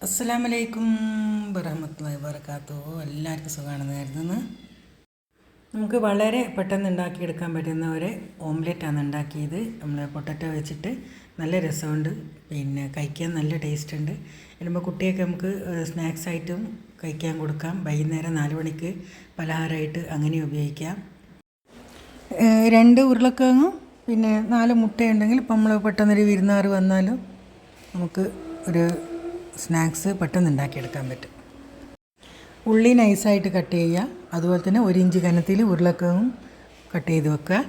അസ്സലാമലൈക്കും വറഹ്മത്തുള്ളാഹി വബറകാതുഹു. എല്ലാവർക്കും സുഖമാണെന്ന് കരുതുന്നു. നമുക്ക് വളരെ പെട്ടെന്ന് ഉണ്ടാക്കിയെടുക്കാൻ പറ്റുന്ന ഒരു ഓംലെറ്റാണ് ഉണ്ടാക്കിയത്. നമ്മൾ പൊട്ടറ്റോ വെച്ചിട്ട് നല്ല രസമുണ്ട്, പിന്നെ കഴിക്കാൻ നല്ല ടേസ്റ്റ് ഉണ്ട്. വരുമ്പോൾ കുട്ടിയൊക്കെ നമുക്ക് സ്നാക്സ് ആയിട്ടും കഴിക്കാൻ കൊടുക്കാം. വൈകുന്നേരം 4 മണിക്ക് പലഹാരമായിട്ട് അങ്ങനെ ഉപയോഗിക്കാം. 2 ഉരുളക്കിഴങ്ങും പിന്നെ 4 മുട്ടയുണ്ടെങ്കിൽ ഇപ്പം നമ്മൾ പെട്ടെന്നൊരു വിരുന്നാർ വന്നാലും നമുക്ക് ഒരു സ്നാക്സ് പെട്ടെന്ന് ഉണ്ടാക്കിയെടുക്കാൻ പറ്റും. ഉള്ളി നൈസായിട്ട് കട്ട് ചെയ്യുക. അതുപോലെ തന്നെ 1 ഇഞ്ച് കനത്തിൽ ഉരുളക്കിഴങ്ങും കട്ട് ചെയ്ത് വെക്കുക.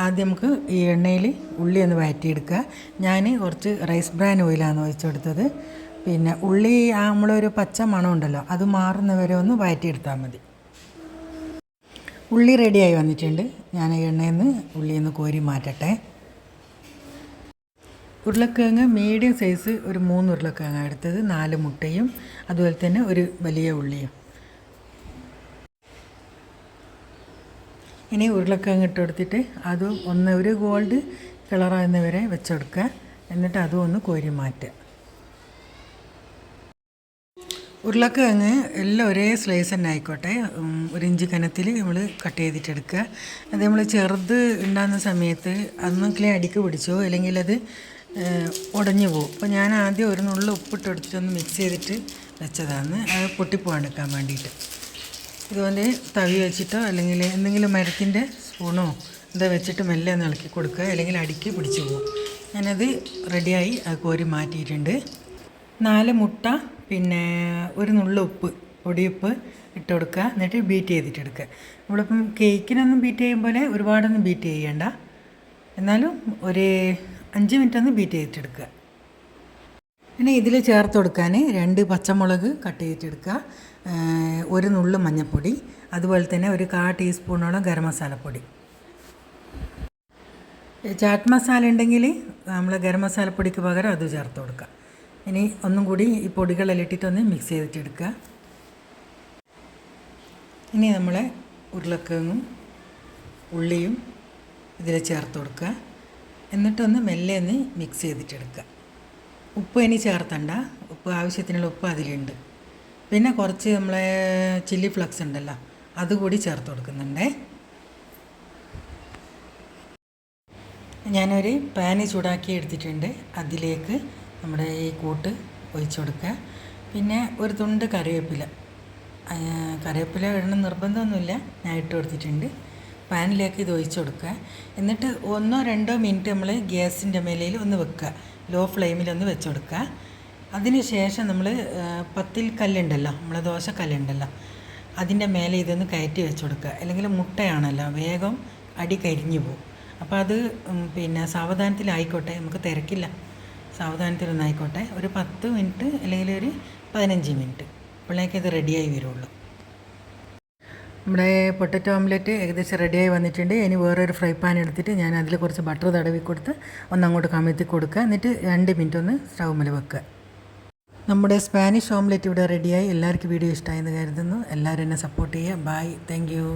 ആദ്യം നമുക്ക് ഈ എണ്ണയിൽ ഉള്ളി ഒന്ന് വഴറ്റിയെടുക്കുക. ഞാൻ കുറച്ച് റൈസ് ബ്രാൻ ഓയിലാണ് ഒഴിച്ചെടുത്തത്. പിന്നെ ഉള്ളി നമ്മളൊരു പച്ച മണം ഉണ്ടല്ലോ, അത് മാറുന്നവരെ ഒന്ന് വഴറ്റിയെടുത്താൽ മതി. ഉള്ളി റെഡിയായി വന്നിട്ടുണ്ട്. ഞാൻ എണ്ണയിൽ നിന്ന് ഉള്ളിയൊന്ന് കോരി മാറ്റട്ടെ. ഉരുളക്കിഴങ്ങ് മീഡിയം സൈസ് ഒരു 3 ഉരുളക്കിഴങ്ങ് എടുത്തത്, 4 മുട്ടയും അതുപോലെ തന്നെ ഒരു വലിയ ഉള്ളിയും. ഇനി ഉരുളക്കിഴങ്ങ് ഇട്ട് കൊടുത്തിട്ട് അതും ഒരു ഗോൾഡ് കളറാകുന്നവരെ വെച്ചെടുക്കുക. എന്നിട്ട് അതും ഒന്ന് കോരി മാറ്റുക. ഉരുളക്കിഴങ്ങ് എല്ലാം ഒരേ സ്ലൈസ് തന്നെ ആയിക്കോട്ടെ. 1 ഇഞ്ച് കനത്തിൽ നമ്മൾ കട്ട് ചെയ്തിട്ടെടുക്കുക. അത് നമ്മൾ ചെറുത് ഉണ്ടാകുന്ന സമയത്ത് അന്നൊക്കെ അടിക്ക് പിടിച്ചോ അല്ലെങ്കിൽ അത് ഉടഞ്ഞു പോകും. അപ്പോൾ ഞാൻ ആദ്യം ഒരു നുള്ളു ഉപ്പിട്ടെടുത്തിട്ടൊന്ന് മിക്സ് ചെയ്തിട്ട് വെച്ചതാണ്, അത് പൊട്ടിപ്പോകാണ്ടിരിക്കാൻ വേണ്ടിയിട്ട്. ഇതുപോലെ തവി വെച്ചിട്ടോ അല്ലെങ്കിൽ എന്തെങ്കിലും മരത്തിൻ്റെ സ്പൂണോ എന്താ വെച്ചിട്ട് മെല്ലെ ഒന്ന് ഇളക്കി കൊടുക്കുക, അല്ലെങ്കിൽ അടിക്ക് പിടിച്ചു പോകും. ഞാനത് റെഡിയായി അത് കോരി മാറ്റിയിട്ടുണ്ട്. 4 മുട്ട പിന്നെ ഒരു നുള്ളു ഉപ്പ്, പൊടിയുപ്പ് ഇട്ട് കൊടുക്കുക. എന്നിട്ട് ബീറ്റ് ചെയ്തിട്ടെടുക്കുക. നമ്മളിപ്പം കേക്കിനൊന്നും ബീറ്റ് ചെയ്യും പോലെ ഒരുപാടൊന്നും ബീറ്റ് ചെയ്യണ്ട, എന്നാലും ഒരു 5 മിനിറ്റ് ഒന്ന് ബീറ്റ് ചെയ്തിട്ടെടുക്കുക. പിന്നെ ഇതിൽ ചേർത്ത് കൊടുക്കാൻ 2 പച്ചമുളക് കട്ട് ചെയ്തിട്ടെടുക്കുക, 1 നുള്ളു മഞ്ഞൾപ്പൊടി, അതുപോലെ തന്നെ ഒരു 1/4 ടീസ്പൂണോളം ഗരം മസാലപ്പൊടി. ചാറ്റ് മസാല ഉണ്ടെങ്കിൽ നമ്മൾ ഗരം മസാലപ്പൊടിക്ക് പകരം അത് ചേർത്ത് കൊടുക്കുക. ഇനി ഒന്നും കൂടി ഈ പൊടികളെല്ലാം ഇട്ടിട്ടൊന്ന് മിക്സ് ചെയ്തിട്ടെടുക്കുക. ഇനി നമ്മളെ ഉരുളക്കിഴങ്ങും ഉള്ളിയും ഇതിൽ ചേർത്ത് കൊടുക്കുക. എന്നിട്ടൊന്ന് മെല്ലെ ഒന്ന് മിക്സ് ചെയ്തിട്ടെടുക്കുക. ഉപ്പ് ഇനി ചേർത്തണ്ട, ഉപ്പ് ആവശ്യത്തിനുള്ള ഉപ്പ് അതിലുണ്ട്. പിന്നെ കുറച്ച് നമ്മളെ ചില്ലി ഫ്ലക്സ് ഉണ്ടല്ലോ, അതുകൂടി ചേർത്ത് കൊടുക്കുന്നുണ്ട്. ഞാനൊരു പാന് ചൂടാക്കി എടുത്തിട്ടുണ്ട്. അതിലേക്ക് നമ്മുടെ ഈ കൂട്ട് ഒഴിച്ചു കൊടുക്കുക. പിന്നെ ഒരു തുണ്ട് കറിവേപ്പില ഇടണം നിർബന്ധമൊന്നുമില്ല, ഞാൻ ഇട്ട് കൊടുത്തിട്ടുണ്ട്. പാനിലേക്ക് ഇത് ഒഴിച്ചു കൊടുക്കുക. എന്നിട്ട് 1-2 മിനിറ്റ് നമ്മൾ ഗ്യാസിൻ്റെ മേലയിൽ ഒന്ന് വെക്കുക, ലോ ഫ്ലെയിമിലൊന്ന് വെച്ച് കൊടുക്കുക. അതിന് ശേഷം നമ്മൾ പത്തിൽ കല്ലുണ്ടല്ലോ, നമ്മളെ ദോശക്കല്ലുണ്ടല്ലോ, അതിൻ്റെ മേലെ ഇതൊന്ന് കയറ്റി വെച്ച് കൊടുക്കുക. അല്ലെങ്കിൽ മുട്ടയാണല്ലോ, വേഗം അടി കരിഞ്ഞു പോകും. അപ്പോൾ അത് പിന്നെ സാവധാനത്തിലായിക്കോട്ടെ, നമുക്ക് തിരക്കില്ല, സാവധാനത്തിലൊന്നായിക്കോട്ടെ. ഒരു 10 മിനിറ്റ് അല്ലെങ്കിൽ ഒരു 15 മിനിറ്റ് അപ്പോഴേക്ക് ഇത് റെഡിയായി വരുള്ളൂ. നമ്മുടെ പൊട്ടറ്റോ ഓംലെറ്റ് ഏകദേശം റെഡിയായി വന്നിട്ടുണ്ട്. ഇനി വേറൊരു ഫ്രൈ പാൻ എടുത്തിട്ട് ഞാൻ അതിൽ കുറച്ച് ബട്ടർ തടവി കൊടുത്ത് ഒന്നങ്ങോട്ട് കമഴ്ത്തി കൊടുക്കുക. എന്നിട്ട് 2 മിനിറ്റ് ഒന്ന് സ്റ്റൗവിൽ വെക്കുക. നമ്മുടെ സ്പാനിഷ് ഓംലെറ്റ് ഇവിടെ റെഡിയായി. എല്ലാവർക്കും വീഡിയോ ഇഷ്ടമായെന്ന് കരുതുന്നു. എല്ലാവരും എന്നെ സപ്പോർട്ട് ചെയ്യുക. Bye, thank U.